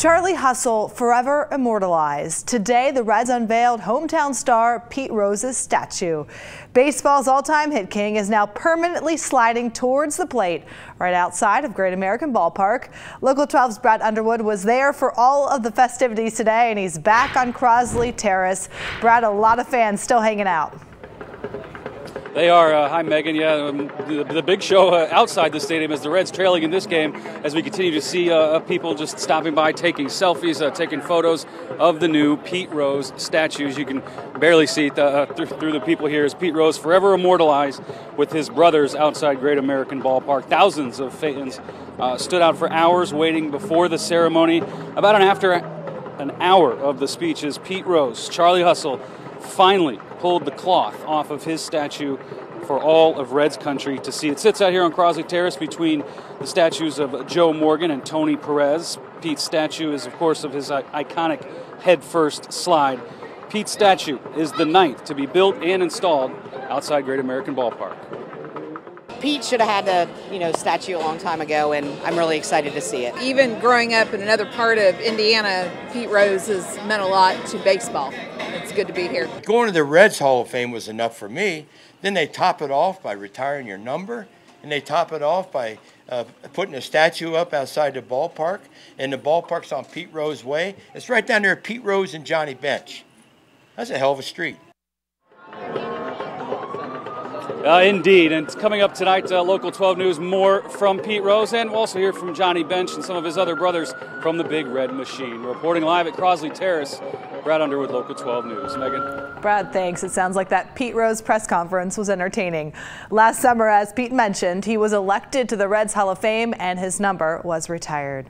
Charlie Hustle forever immortalized. Today, the Reds unveiled hometown star Pete Rose's statue. Baseball's all-time hit king is now permanently sliding towards the plate right outside of Great American Ballpark. Local 12's Brad Underwood was there for all of the festivities today, and he's back on Crosley Terrace. Brad, a lot of fans still hanging out. They are. Hi, Megan. Yeah, the big show outside the stadium is the Reds trailing in this game as we continue to see people just stopping by, taking selfies, taking photos of the new Pete Rose statues. You can barely see it through the people here as Pete Rose forever immortalized with his brothers outside Great American Ballpark. Thousands of fans stood out for hours waiting before the ceremony. After an hour of the speeches, Pete Rose, Charlie Hustle, finally pulled the cloth off of his statue for all of Reds country to see. It sits out here on Crosley Terrace between the statues of Joe Morgan and Tony Perez. Pete's statue is, of course, of his iconic headfirst slide. Pete's statue is the ninth to be built and installed outside Great American Ballpark. Pete should have had a statue a long time ago, and I'm really excited to see it. Even growing up in another part of Indiana, Pete Rose has meant a lot to baseball. It's good to be here. Going to the Reds Hall of Fame was enough for me. Then they top it off by retiring your number, and they top it off by putting a statue up outside the ballpark, and the ballpark's on Pete Rose Way. It's right down there at Pete Rose and Johnny Bench. That's a hell of a street. Indeed, and it's coming up tonight, Local 12 News, more from Pete Rose, and we'll also hear from Johnny Bench and some of his other brothers from the Big Red Machine. Reporting live at Crosley Terrace, Brad Underwood, Local 12 News. Megan? Brad, thanks. It sounds like that Pete Rose press conference was entertaining. Last summer, as Pete mentioned, he was elected to the Reds Hall of Fame and his number was retired.